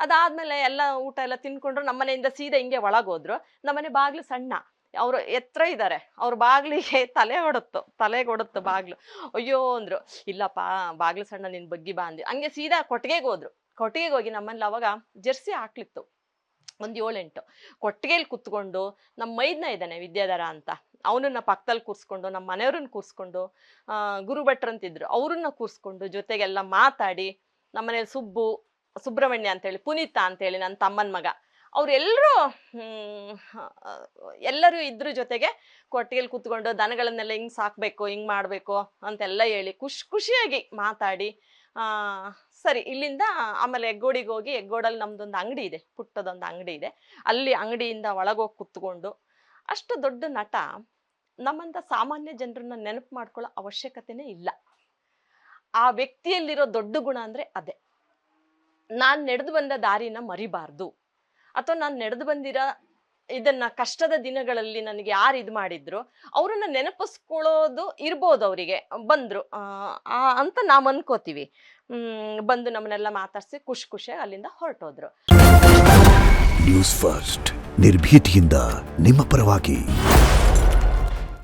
ಅದಾದ್ಮೇಲೆ ಎಲ್ಲ ಊಟ ಎಲ್ಲ ತಿನ್ಕೊಂಡ್ರು. ನಮ್ಮನೆಯಿಂದ ಸೀದಾ ಹಿಂಗೆ ಒಳಗೋದ್ರು. ನಮ್ಮನೆ ಬಾಗ್ಲು ಸಣ್ಣ, ಅವ್ರು ಎತ್ತರ ಇದ್ದಾರೆ, ಅವ್ರ ಬಾಗ್ಲಿಗೆ ತಲೆಗೆ ಹೊಡತ್ತು ಬಾಗ್ಲು. ಅಯ್ಯೋ ಅಂದ್ರು. ಇಲ್ಲಪ್ಪ ಬಾಗ್ಲು ಸಣ್ಣ, ನಿನ್ ಬಗ್ಗಿ ಬಾ ಅಂದ್ವಿ. ಹಂಗೆ ಸೀದಾ ಕೊಟ್ಟಿಗೆಗೆ ಹೋದ್ರು. ಕೊಟ್ಟಿಗೆಗೆ ಹೋಗಿ ನಮ್ಮನೇಲಿ ಅವಾಗ ಜರ್ಸಿ ಹಾಕ್ಲಿತ್ತು ಒಂದು 7-8. ಕೊಟ್ಟಿಗೆಯಲ್ಲಿ ಕುತ್ಕೊಂಡು ನಮ್ಮ ಮೈದ್ನ ಇದ್ದಾನೆ ವಿದ್ಯಾಧರ ಅಂತ, ಅವನನ್ನ ಪಕ್ಕದಲ್ಲಿ ಕೂರಿಸ್ಕೊಂಡು, ನಮ್ಮ ಮನೆಯವ್ರನ್ನ ಕೂರಿಸ್ಕೊಂಡು, ಗುರು ಭಟ್ರಂತಿದ್ರು ಅವ್ರನ್ನ ಕೂರಿಸ್ಕೊಂಡು ಜೊತೆಗೆಲ್ಲ ಮಾತಾಡಿ, ನಮ್ಮನೇಲಿ ಸುಬ್ರಹ್ಮಣ್ಯ ಅಂತೇಳಿ, ಪುನೀತ ಅಂತೇಳಿ ನನ್ನ ತಮ್ಮನ ಮಗ, ಅವರೆಲ್ಲರೂ ಎಲ್ಲರೂ ಇದ್ರ ಜೊತೆಗೆ ಕೊಟ್ಟಿಗೆಯಲ್ಲಿ ಕೂತ್ಕೊಂಡು ದನಗಳನ್ನೆಲ್ಲ ಹಿಂಗೆ ಸಾಕಬೇಕು, ಹಿಂಗೆ ಮಾಡಬೇಕು ಅಂತೆಲ್ಲ ಹೇಳಿ ಖುಷಿಯಾಗಿ ಮಾತಾಡಿ, ಸರಿ ಇಲ್ಲಿಂದ ಆಮೇಲೆ ಹೆಗ್ಗೋಡಿಗೆ ಹೋಗಿ, ಹೆಗ್ಗೋಡಲ್ಲಿ ನಮ್ದೊಂದು ಅಂಗಡಿ ಇದೆ, ಪುಟ್ಟದೊಂದು ಅಂಗಡಿ ಇದೆ, ಅಲ್ಲಿ ಅಂಗಡಿಯಿಂದ ಒಳಗೋಗಿ ಕುತ್ಕೊಂಡು. ಅಷ್ಟು ದೊಡ್ಡ ನಟ, ನಮ್ಮಂಥ ಸಾಮಾನ್ಯ ಜನರನ್ನ ನೆನಪು ಮಾಡ್ಕೊಳ್ಳೋ ಅವಶ್ಯಕತೆನೇ ಇಲ್ಲ. ಆ ವ್ಯಕ್ತಿಯಲ್ಲಿರೋ ದೊಡ್ಡ ಗುಣ ಅಂದರೆ ಅದೇ. ನಾನು ನಡೆದು ಬಂದ ದಾರಿನ ಮರಿಬಾರ್ದು, ಅಥವಾ ನಾನು ನಡೆದು ಬಂದಿರೋ ಇದನ್ನ ಕಷ್ಟದ ದಿನಗಳಲ್ಲಿ ನನಗೆ ಯಾರು ಇದು ಮಾಡಿದ್ರು ಅವ್ರನ್ನ ನೆನಪಿಸ್ಕೊಳ್ಳೋದು ಇರ್ಬೋದು, ಅವರಿಗೆ ಬಂದ್ರು ಅಂತ ನಾವು ಅನ್ಕೋತೀವಿ. ಬಂದು ನಮ್ಮನ್ನೆಲ್ಲ ಮಾತಾಡಿಸಿ ಖುಷಿಯಾಗಿ ಅಲ್ಲಿಂದ ಹೊರಟೋದ್ರು. ನ್ಯೂಸ್ ಫಸ್ಟ್, ನಿರ್ಭೀತಿಯಿಂದ ನಿಮ್ಮ ಪರವಾಗಿ.